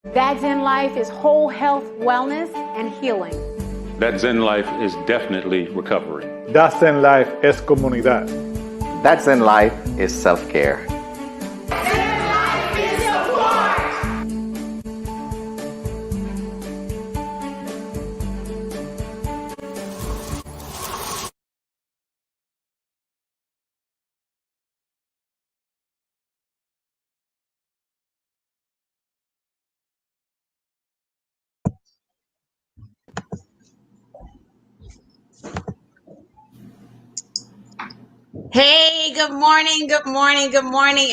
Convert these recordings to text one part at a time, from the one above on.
That Zen Life is whole health, wellness, and healing. That Zen Life is definitely recovery. That Zen Life es comunidad. That Zen Life is self-care. Hey, good morning,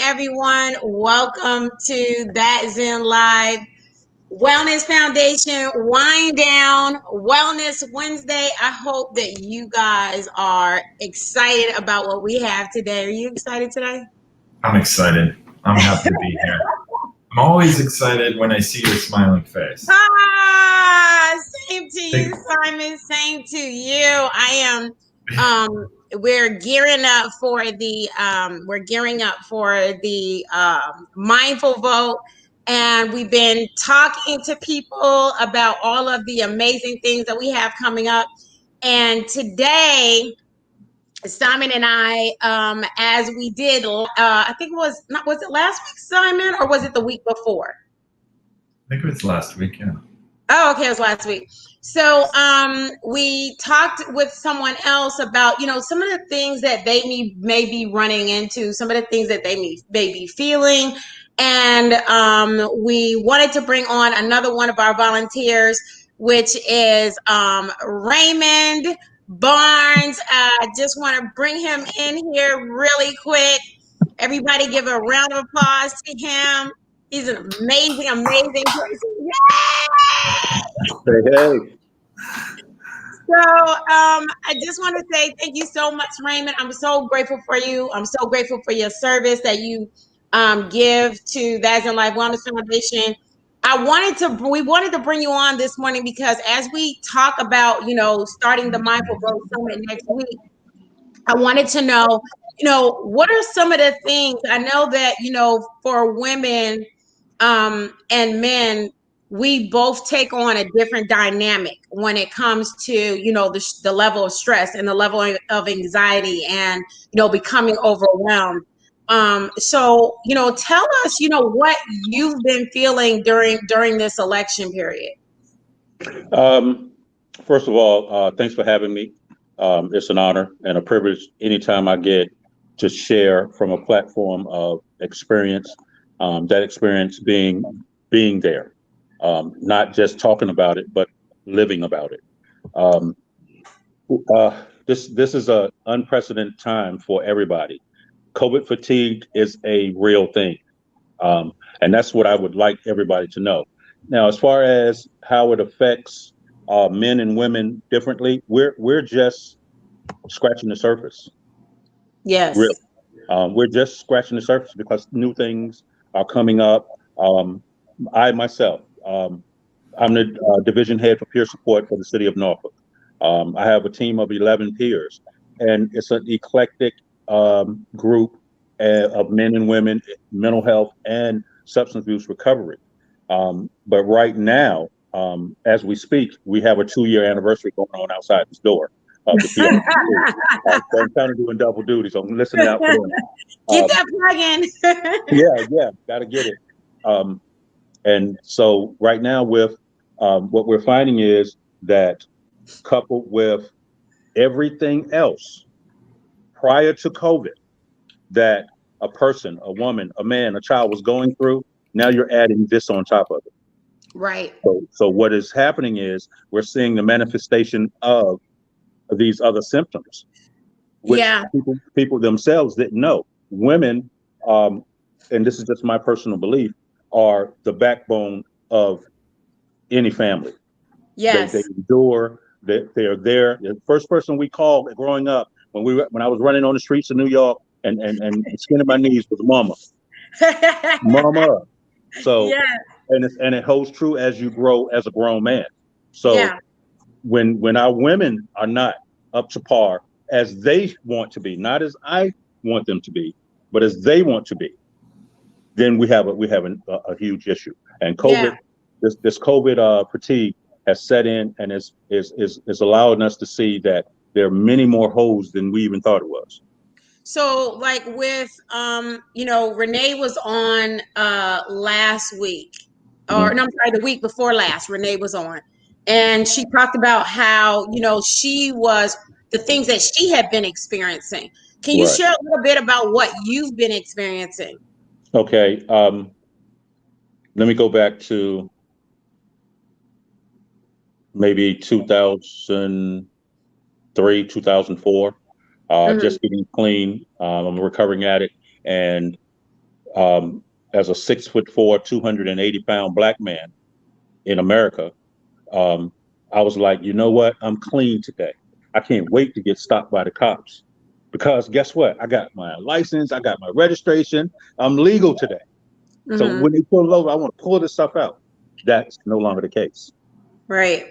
everyone. Welcome to That Zen Live Wellness Foundation Wind Down Wellness Wednesday. I hope that you guys are excited about what we have today. Are you excited today? I'm excited. I'm happy to be here. I'm always excited when I see your smiling face. Same to you, Simon. Same to you. I am. We're gearing up for the mindful vote, and we've been talking to people about all of the amazing things that we have coming up. And today, Simon and I, as we did, I think was it last week, Simon, or was it the week before? I think it was last week, yeah. Oh, okay, it was last week. So we talked with someone else about, some of the things that they may be running into, some of the things that they may be feeling. And we wanted to bring on another one of our volunteers, which is Raymond Barnes. I just want to bring him in here really quick. Everybody give a round of applause to him. He's an amazing person. Hey. So I just want to say thank you so much, Raymond. I'm so grateful for you. I'm so grateful for your service that you give to That Zen Life Wellness Foundation. We wanted to bring you on this morning because as we talk about, starting the Mindful Growth Summit next week, I wanted to know, what are some of the things I know that, for women and men, we both take on a different dynamic when it comes to, the level of stress and the level of anxiety and, becoming overwhelmed. So, tell us, what you've been feeling during this election period. First of all, thanks for having me. It's an honor and a privilege anytime I get to share from a platform of experience, that experience being there, not just talking about it, but living about it. This is an unprecedented time for everybody. COVID fatigue is a real thing. And that's what I would like everybody to know. Now, as far as how it affects men and women differently, we're just scratching the surface. Yes. Really. We're just scratching the surface because new things are coming up. I myself, I'm the division head for peer support for the city of Norfolk. I have a team of 11 peers, and it's an eclectic group of men and women, mental health and substance abuse recovery. But right now, as we speak, we have a 2-year anniversary going on outside this door of the PRC. So I'm kind of doing double duty, so I'm listening out for them. Get that plug in. Yeah, got to get it. And so right now with what we're finding is that coupled with everything else prior to COVID that a person, a woman, a man, a child was going through, now you're adding this on top of it. Right. So what is happening is we're seeing the manifestation of these other symptoms, which people themselves didn't know. Women, and this is just my personal belief, are the backbone of any family. Yes. They endure. They are there. The first person we called growing up when I was running on the streets of New York and skinning my knees was mama. Mama. So and it holds true as you grow as a grown man. So when our women are not up to par as they want to be, not as I want them to be, but as they want to be, then we have a huge issue. And COVID this COVID fatigue has set in and is allowing us to see that there are many more holes than we even thought it was. So like with Renee was on last week, or no, I'm sorry, the week before last, Renee was on, and she talked about how she was the things that she had been experiencing. Can you share a little bit about what you've been experiencing? Okay, let me go back to maybe 2003, 2004. Just getting clean. I'm a recovering addict, and as a 6'4", 280-pound Black man in America, I was like, you know what? I'm clean today. I can't wait to get stopped by the cops, because guess what? I got my license, I got my registration, I'm legal today. So when they pull it over, I want to pull this stuff out. That's no longer the case. Right.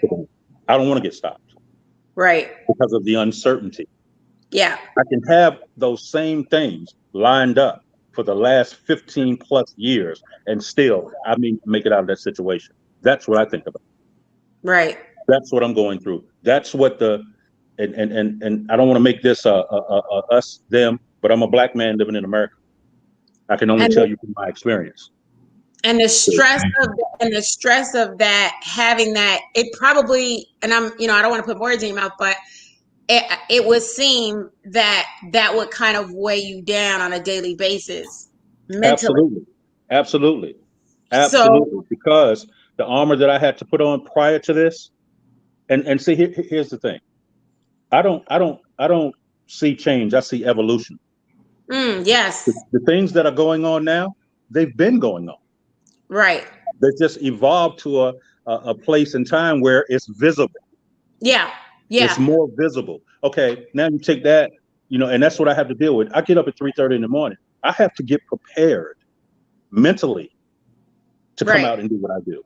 I don't want to get stopped. Right. Because of the uncertainty. Yeah. I can have those same things lined up for the last 15 plus years and still, make it out of that situation. That's what I think about. Right. That's what I'm going through. That's what and I don't want to make this us, them, but I'm a Black man living in America. I can only tell you from my experience. And the stress of that, having that, it probably, and I don't want to put words in your mouth, but it would seem that would kind of weigh you down on a daily basis mentally. Absolutely. So, because the armor that I had to put on prior to this, and see, here's the thing. I don't see change. I see evolution. Yes. The things that are going on now, they've been going on. Right. They just evolved to a place in time where it's visible. Yeah. Yeah. It's more visible. Okay, now you take that, and that's what I have to deal with. I get up at 3:30 in the morning. I have to get prepared mentally to come out and do what I do.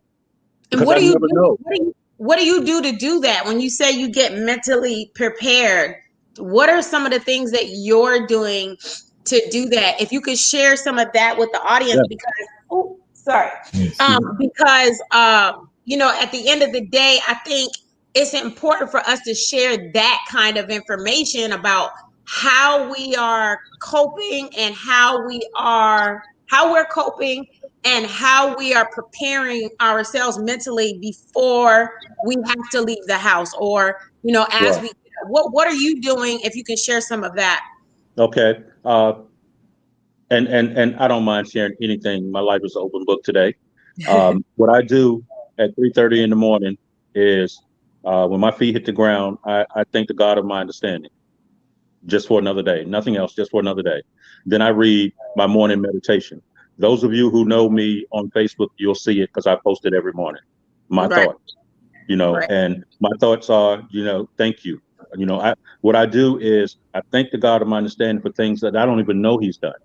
And what do you do? What do you do to do that? When you say you get mentally prepared, what are some of the things that you're doing to do that? If you could share some of that with the audience, because at the end of the day, I think it's important for us to share that kind of information about how we are coping and how we're coping and how we are preparing ourselves mentally before we have to leave the house, or what are you doing, if you can share some of that? Okay. And I don't mind sharing anything. My life is an open book today. What I do at 3:30 in the morning is when my feet hit the ground, I thank the God of my understanding just for another day, nothing else, just for another day. Then I read my morning meditation. Those of you who know me on Facebook, you'll see it because I post it every morning. My thoughts, and my thoughts are, thank you. What I do is I thank the God of my understanding for things that I don't even know He's done.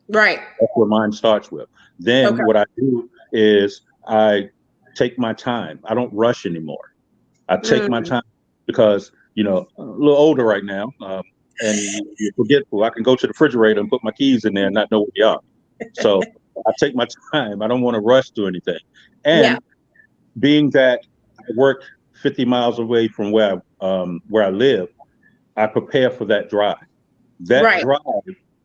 Right. That's what mine starts with. Then what I do is I take my time. I don't rush anymore. I take my time because, a little older right now, and you're forgetful. I can go to the refrigerator and put my keys in there and not know where they are. So I take my time. I don't want to rush to anything. And being that I work 50 miles away from where I live, I prepare for that drive. That drive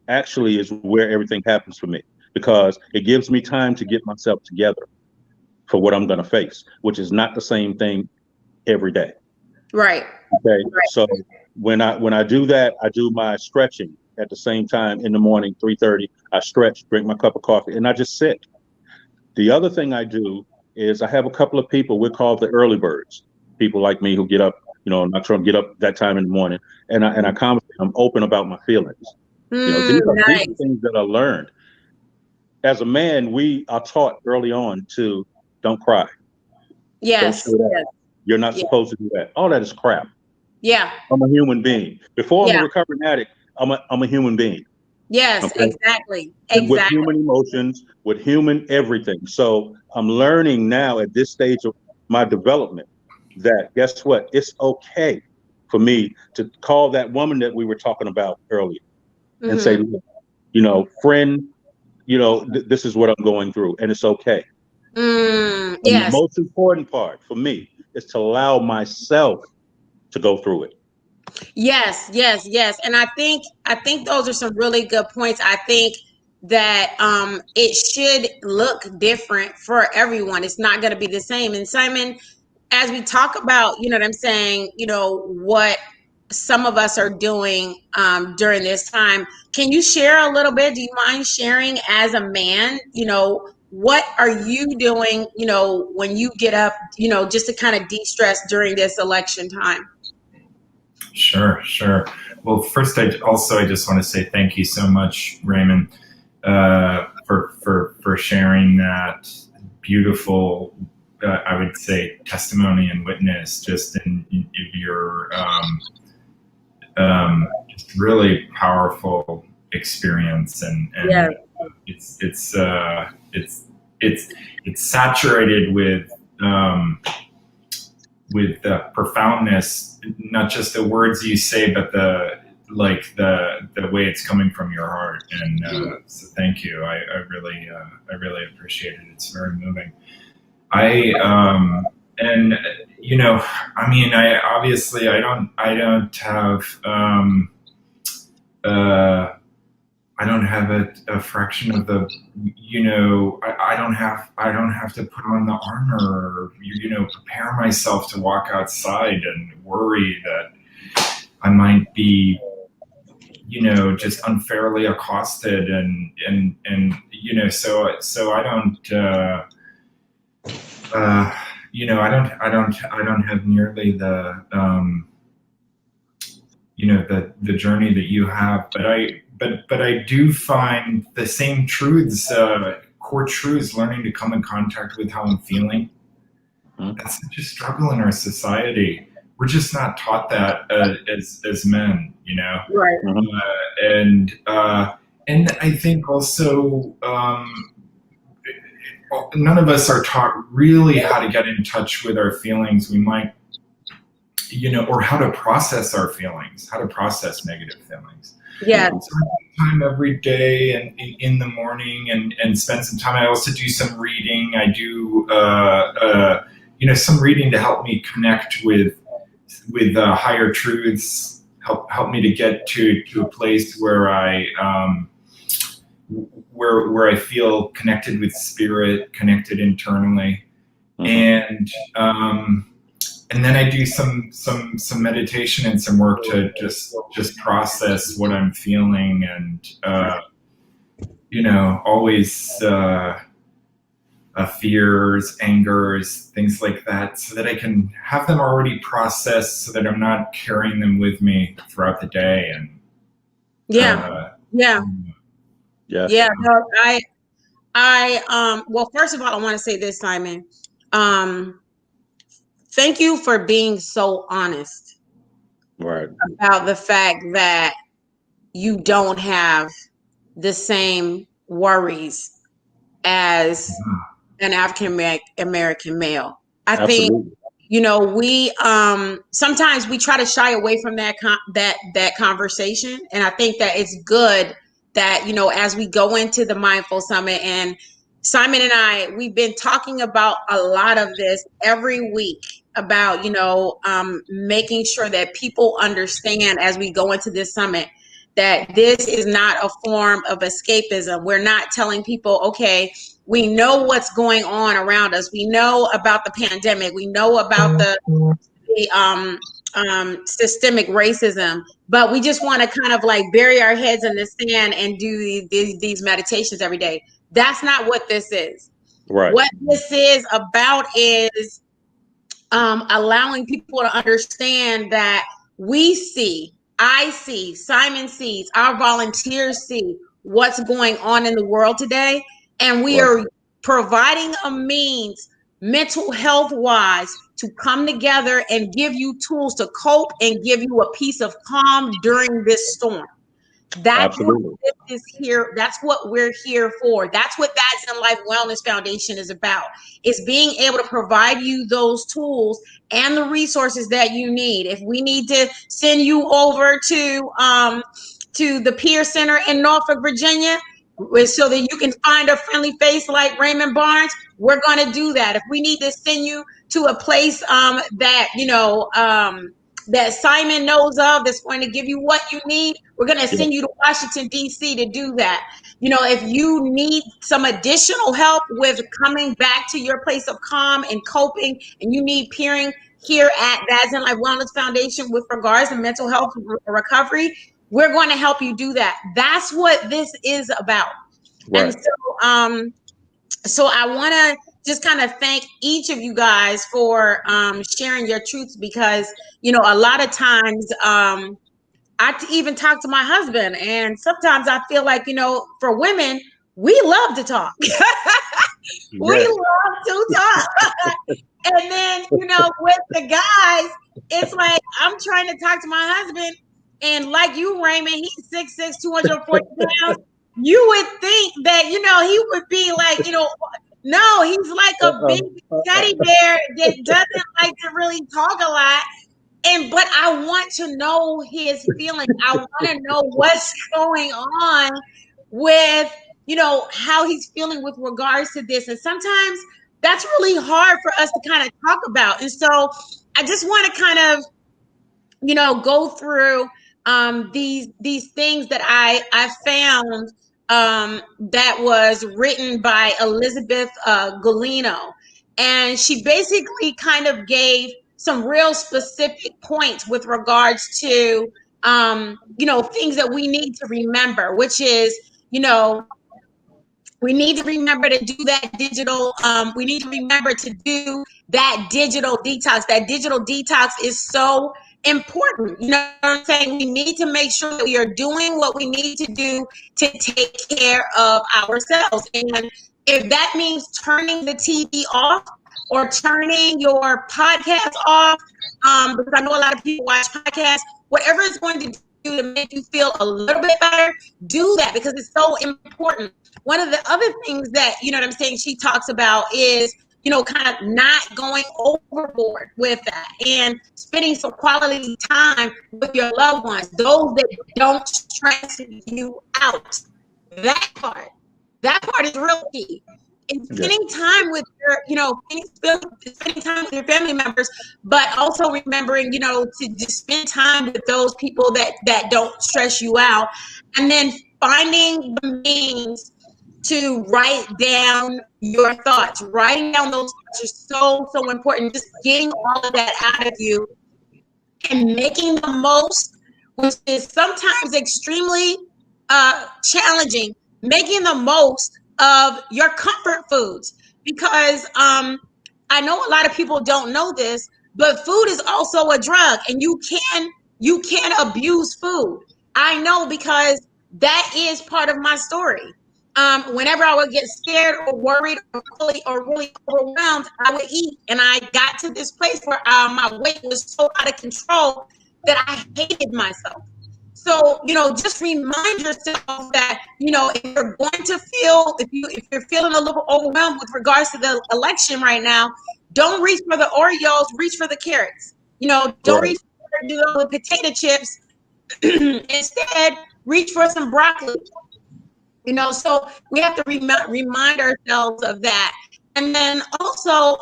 actually is where everything happens for me, because it gives me time to get myself together for what I'm going to face, which is not the same thing every day. Right. Okay. So when I do that, I do my stretching at the same time in the morning, 3:30. I stretch, drink my cup of coffee, and I just sit. The other thing I do is I have a couple of people, we're called the early birds, people like me who get up, I'm not trying to get up that time in the morning, and I conversate, I'm open about my feelings. These are things that I learned. As a man, we are taught early on to don't cry. Yes. Don't show that. You're not supposed to do that. All that is crap. Yeah. I'm a human being. Before I'm a recovering addict, I'm a human being. Yes, okay? Exactly. With human emotions, with human everything. So I'm learning now at this stage of my development that guess what? It's okay for me to call that woman that we were talking about earlier and say, friend, this is what I'm going through, and it's okay. And Yes. the most important part for me is to allow myself to go through it. Yes, yes, yes. And I think those are some really good points. I think that it should look different for everyone. It's not going to be the same. And Simon, as we talk about, you know what I'm saying, you know, what some of us are doing during this time, can you share a little bit? Do you mind sharing as a man, you know, what are you doing, you know, when you get up, you know, just to kind of de-stress during this election time? Sure, sure. Well, first, I just want to say thank you so much, Raymond, for sharing that beautiful, I would say, testimony and witness, just in your just really powerful experience, and Yeah. it's saturated with profoundness, not just the words you say, but the way it's coming from your heart. And so thank you. I really appreciate it. It's very moving. And you know, I mean, I don't have a fraction of the, you know, I don't have to put on the armor, or, you know, prepare myself to walk outside and worry that I might be, you know, just unfairly accosted, and you know, so I don't, you know, I don't have nearly the, you know, the journey that you have, but I do find the same truths, core truths, learning to come in contact with how I'm feeling. That's such a struggle in our society. We're just not taught that as men, you know. Right. And I think also none of us are taught really how to get in touch with our feelings. We might, you know, or how to process our feelings, how to process negative feelings. Yeah. So I spend time every day and in the morning, and spend some time. I also do some reading. I do, you know, some reading to help me connect with higher truths. Help me to get to a place where I where I feel connected with spirit, connected internally, and then I do some meditation and some work to just process what I'm feeling, and you know, always fears, angers, things like that, so that I can have them already processed, so that I'm not carrying them with me throughout the day. And Yeah. No, well, first of all, I want to say this, Simon. Thank you for being so honest about the fact that you don't have the same worries as an African American male. I think, you know, we sometimes we try to shy away from that conversation, and I think that it's good that, you know, as we go into the Mindful Summit, and Simon and I, we've been talking about a lot of this every week about, you know, making sure that people understand as we go into this summit that this is not a form of escapism. We're not telling people, okay, we know what's going on around us. We know about the pandemic. We know about the systemic racism, but we just want to kind of like bury our heads in the sand and do these meditations every day. That's not what this is. Right. What this is about is allowing people to understand that I see, Simon sees, our volunteers see what's going on in the world today. And we are providing a means, mental health wise, to come together and give you tools to cope and give you a piece of calm during this storm. That's what this is here. That's what we're here for. That's what That's in Life Wellness Foundation is about. Is being able to provide you those tools and the resources that you need. If we need to send you over to the Peer Center in Norfolk, Virginia, so that you can find a friendly face like Raymond Barnes, we're going to do that. If we need to send you to a place that, that Simon knows of, that's going to give you what you need, we're going to send you to Washington, D.C. to do that. If you need some additional help with coming back to your place of calm and coping, and you need peering here at That's in Life Wellness Foundation with regards to mental health recovery, we're going to help you do that. That's what this is about. Right. And so I want to just kind of thank each of you guys for sharing your truths, because, a lot of times I even talk to my husband, and sometimes I feel like, for women, we love to talk. We love to talk. And then, with the guys, it's like I'm trying to talk to my husband, and like you, Raymond, he's 6'6", 240 pounds. You would think that, he would be like, no, he's like a big teddy bear that doesn't like to really talk a lot. But I want to know his feelings. I want to know what's going on with, how he's feeling with regards to this. And sometimes that's really hard for us to kind of talk about. And so I just want to kind of, go through these things that I found that was written by Elizabeth Golino. And she basically kind of gave some real specific points with regards to, things that we need to remember, which is, we need to remember to do that digital. We need to remember to do that digital detox. That digital detox is so important. You know what I'm saying? We need to make sure that we are doing what we need to do to take care of ourselves. And if that means turning the TV off or turning your podcast off, because I know a lot of people watch podcasts, whatever it's going to do to make you feel a little bit better, do that, because it's so important. One of the other things that, she talks about is, kind of not going overboard with that and spending some quality time with your loved ones, those that don't stress you out. That part is real key. And spending time with your, spending time with your family members, but also remembering, to just spend time with those people that don't stress you out. And then finding the means to write down your thoughts. Writing down those thoughts is so, so important. Just getting all of that out of you and making the most, which is sometimes extremely challenging, making the most of your comfort foods. Because I know a lot of people don't know this, but food is also a drug, and you can abuse food. I know, because that is part of my story. Whenever I would get scared or worried or really overwhelmed, I would eat. And I got to this place where my weight was so out of control that I hated myself. So, just remind yourself that, if you're going to feel, if you're feeling a little overwhelmed with regards to the election right now, don't reach for the Oreos, reach for the carrots. Don't reach for the potato chips. Instead, reach for some broccoli. So we have to remind ourselves of that. And then also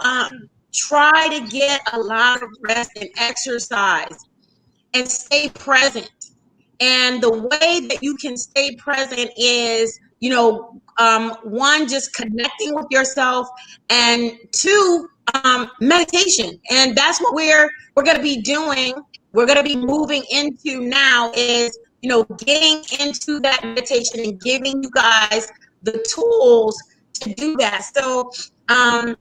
try to get a lot of rest and exercise and stay present. And the way that you can stay present is, one, just connecting with yourself, and two, meditation. And that's what we're going to be doing. We're going to be moving into now is, getting into that meditation and giving you guys the tools to do that. So I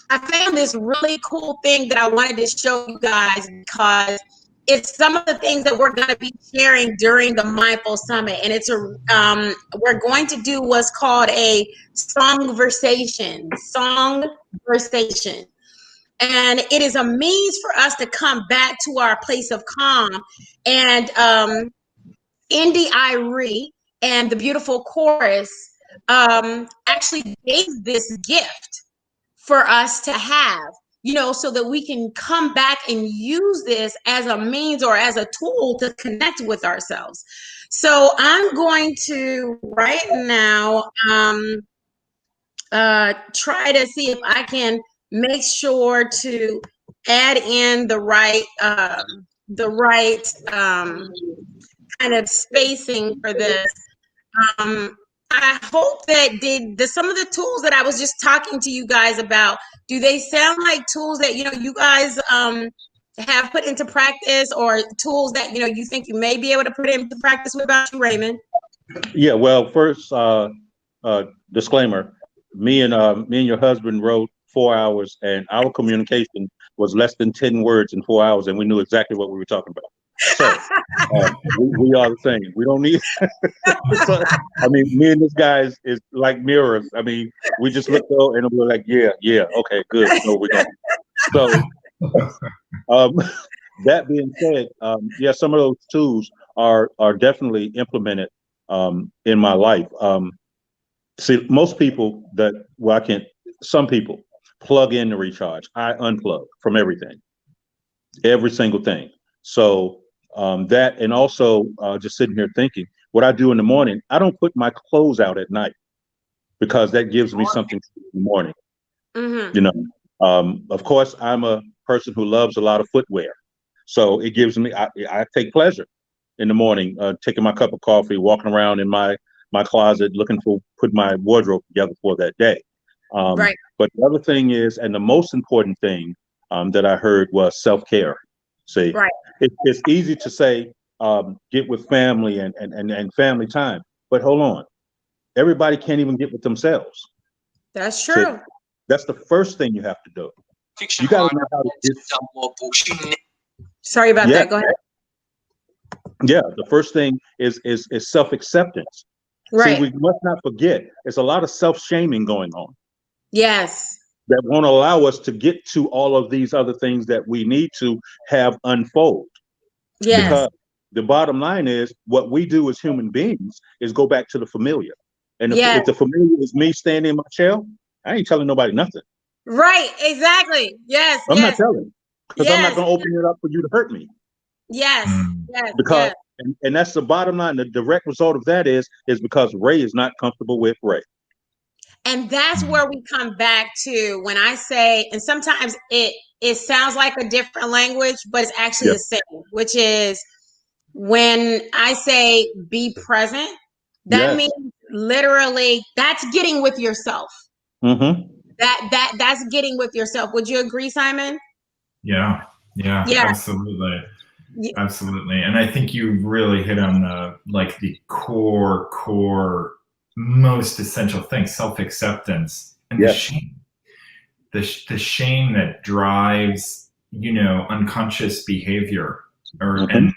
found this really cool thing that I wanted to show you guys, because it's some of the things that we're going to be sharing during the Mindful Summit. And it's we're going to do what's called a songversation. And it is a means for us to come back to our place of calm. And Indy Irie and the beautiful chorus actually gave this gift for us to have, so that we can come back and use this as a means or as a tool to connect with ourselves. So I'm going to right now try to see if I can make sure to add in the right kind of spacing for this. I hope that some of the tools that I was just talking to you guys about, do they sound like tools that you guys have put into practice, or tools that you think you may be able to put into practice? What about you, Raymond? Yeah, well, first, disclaimer, me and your husband wrote 4 hours, and our communication was less than 10 words in 4 hours, and we knew exactly what we were talking about. So we are the same. We don't need. So, I mean, me and this guy is like mirrors. I mean, we just look though, and we're like, yeah, okay, good. No, we don't. So, that being said, yeah, some of those tools are definitely implemented in my life. See, most people some people plug in to recharge. I unplug from everything, every single thing. So that, and also just sitting here thinking, what I do in the morning, I don't put my clothes out at night, because that gives me something to do in the morning. Mm-hmm. Of course, I'm a person who loves a lot of footwear. So it gives me, I take pleasure in the morning, taking my cup of coffee, walking around in my closet, put my wardrobe together for that day. Right. But the other thing is, and the most important thing that I heard was self-care. See, right. It's easy to say, get with family and family time, but hold on. Everybody can't even get with themselves. That's true. See, that's the first thing you have to do. You got to know how to Sorry about that. Go ahead. Yeah, the first thing is self-acceptance. Right. See, we must not forget, there's a lot of self-shaming going on. Yes. That won't allow us to get to all of these other things that we need to have unfold. Yes. Because the bottom line is, what we do as human beings is go back to the familiar. And if the familiar is me standing in my chair, I ain't telling nobody nothing. Right, exactly. Yes. I'm not telling, because I'm not going to open it up for you to hurt me. Yes. Because and that's the bottom line. The direct result of that is because Ray is not comfortable with Ray. And that's where we come back to when I say, and sometimes it sounds like a different language, but it's actually the same, which is when I say be present, that means literally that's getting with yourself. Mm-hmm. That's getting with yourself. Would you agree, Simon? Yeah, absolutely. Yeah. Absolutely. And I think you really hit on the core, most essential thing, self-acceptance, and the shame. The shame that drives, unconscious behavior, and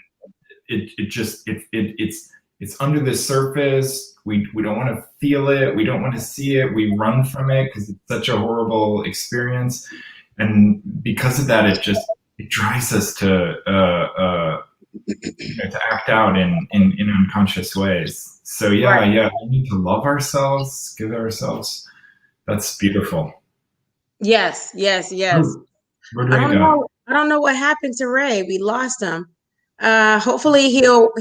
it's under the surface. We don't want to feel it. We don't want to see it. We run from it because it's such a horrible experience. And because of that, it drives us to act out in unconscious ways. So we need to love ourselves, give ourselves. That's beautiful. Yes. Where'd Ray go? I don't know what happened to Ray. We lost him. Hopefully he'll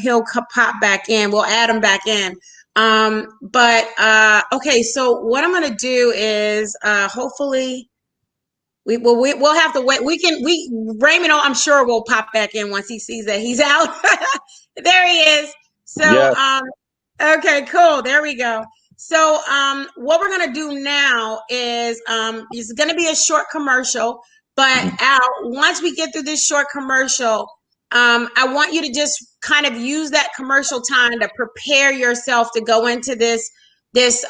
pop back in. We'll add him back in. Okay. So what I'm gonna do is hopefully. We'll have to wait. Raymond, I'm sure will pop back in once he sees that he's out. There he is. So, okay, cool. There we go. So, what we're going to do now is, it's going to be a short commercial, but once we get through this short commercial, I want you to just kind of use that commercial time to prepare yourself to go into this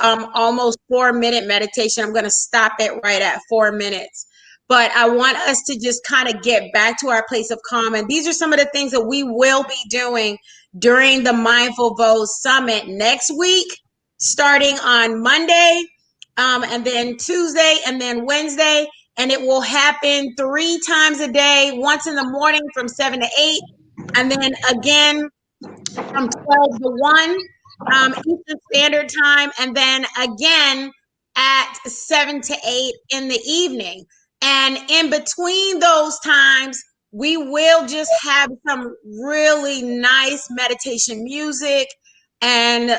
almost 4-minute meditation. I'm going to stop it right at 4 minutes. But I want us to just kind of get back to our place of calm. And these are some of the things that we will be doing during the Mindful Vows Summit next week, starting on Monday, and then Tuesday, and then Wednesday. And it will happen 3 times a day, once in the morning from 7 to 8, and then again from 12 to 1 Eastern Standard Time, and then again at 7 to 8 in the evening. And in between those times, we will just have some really nice meditation music. and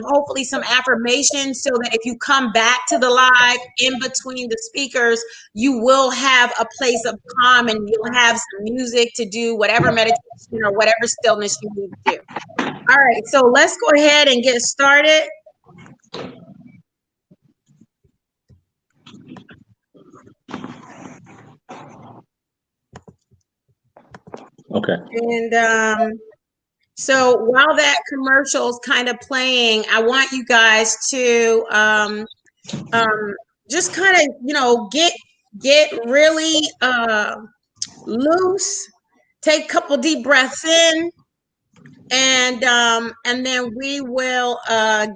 hopefully some affirmations, so that if you come back to the live in between the speakers, you will have a place of calm, and you'll have some music to do whatever meditation or whatever stillness you need to do. All right, so let's go ahead and get started. Okay. And so while that commercial is kind of playing, I want you guys to just kind of, you know, get really loose. Take a couple deep breaths in, and then we will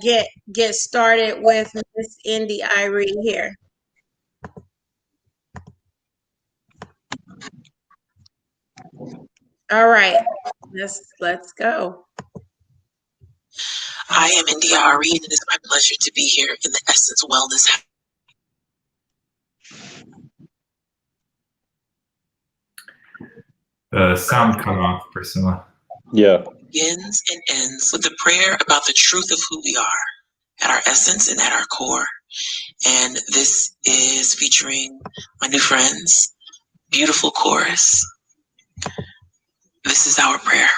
get started with Miss Indy Irene here. All right, let's go. I am Indy Irene, and it's my pleasure to be here in the Essence Wellness. The sound cut off, Priscilla. Yeah. Begins and ends with a prayer about the truth of who we are at our essence and at our core. And this is featuring my new friends, Beautiful Chorus. This is our prayer.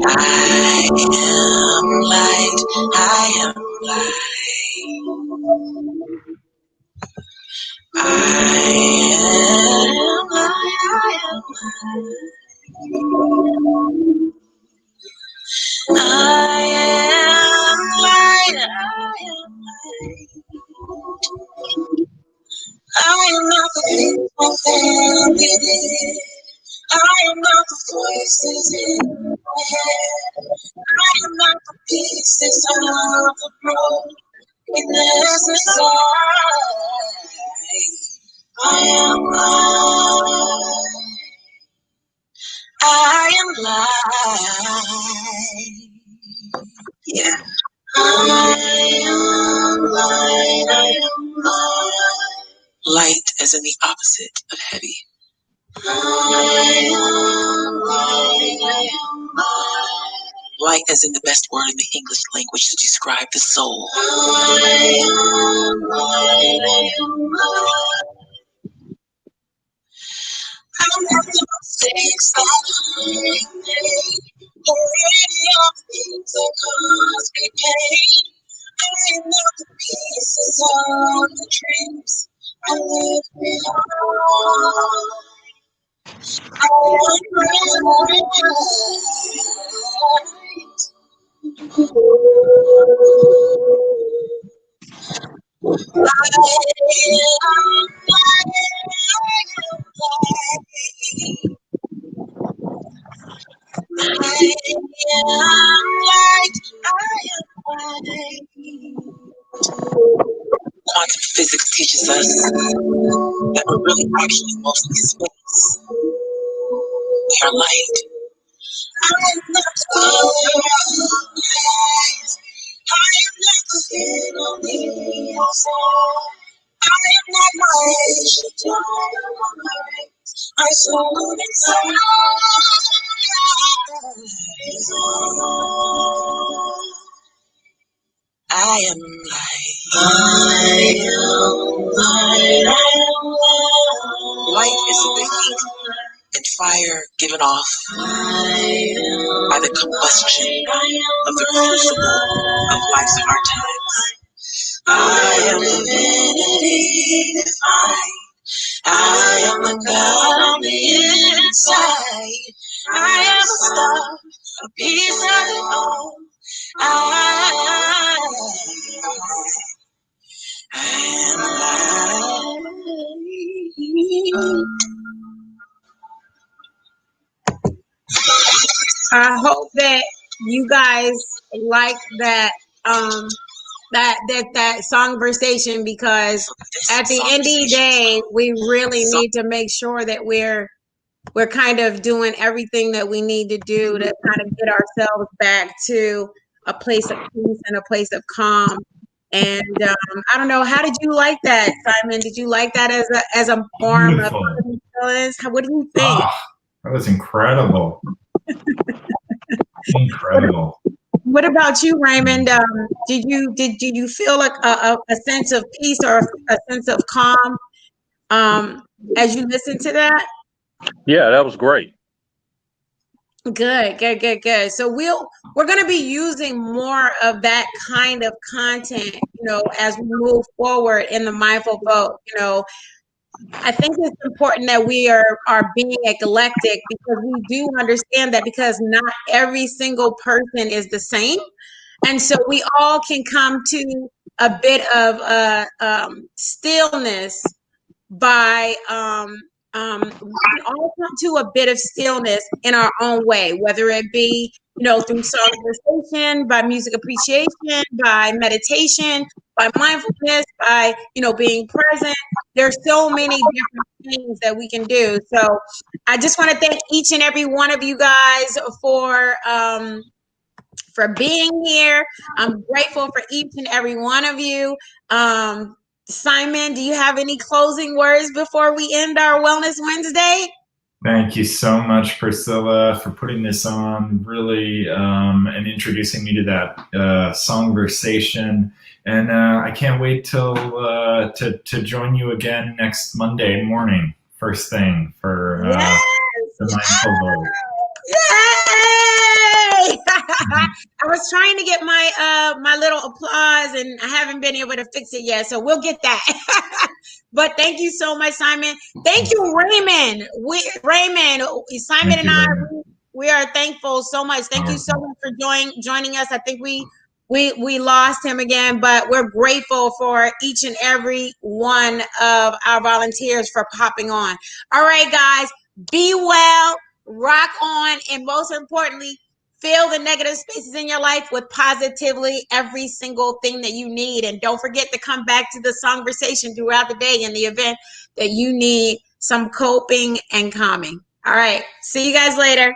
I am light, I am light. I am light, I am light. I am light, I am light. I am not the things my family. I am not the voices in my head. I am not the pieces of the brokenness inside. I am light. I am light. Yeah. I am light. I am light. Light as in the opposite of heavy. I am light. I am light. Light as in the best word in the English language to describe the soul. I am light. I am light. I'm not the mistakes that I made, or any of the things that caused me pain. I am not the pieces of the dreams I left behind. I am bright. Quantum physics teaches us that we're really actually mostly space. We are light. I am not the eyes. I am not the skin on the outside. I am not my age. I soul inside. I am light. I am light. I am light. Light is the heat and fire given off by the combustion of the crucible of life's hard times. I am divinity divine. I am the God on the inside. I am a star, a piece of it all. I am light. I hope that you guys like that that songversation, because at the end of the day, we really need to make sure that we're kind of doing everything that we need to do to kind of get ourselves back to a place of peace and a place of calm. And I don't know, how did you like that, Simon? Did you like that as a form Beautiful. of feelings? What do you think? Oh, that was incredible. Incredible. What about you, Raymond? Did you feel like a sense of peace or a sense of calm as you listened to that? Yeah, that was great. Good. So we're going to be using more of that kind of content, as we move forward in the Mindful Vote. I think it's important that we are being eclectic, because we do understand that, because not every single person is the same. And so we all can come to a bit of stillness by we can all come to a bit of stillness in our own way, whether it be through conversation, by music appreciation, by meditation, by mindfulness, by being present. There's so many different things that we can do. So I just want to thank each and every one of you guys for being here. I'm grateful for each and every one of you. Simon, do you have any closing words before we end our Wellness Wednesday? Thank you so much, Priscilla, for putting this on, really, and introducing me to that songversation. And I can't wait till to join you again next Monday morning, first thing, for the Mindful Vote. Yay! I was trying to get my little applause, and I haven't been able to fix it yet, so we'll get that. But thank you so much, Simon. Thank you, Raymond. Simon and I, we are thankful so much. Thank you so much for joining us. I think we lost him again, but we're grateful for each and every one of our volunteers for popping on. All right, guys, be well, rock on, and most importantly, fill the negative spaces in your life with positively every single thing that you need. And don't forget to come back to the songversation throughout the day in the event that you need some coping and calming. All right. See you guys later.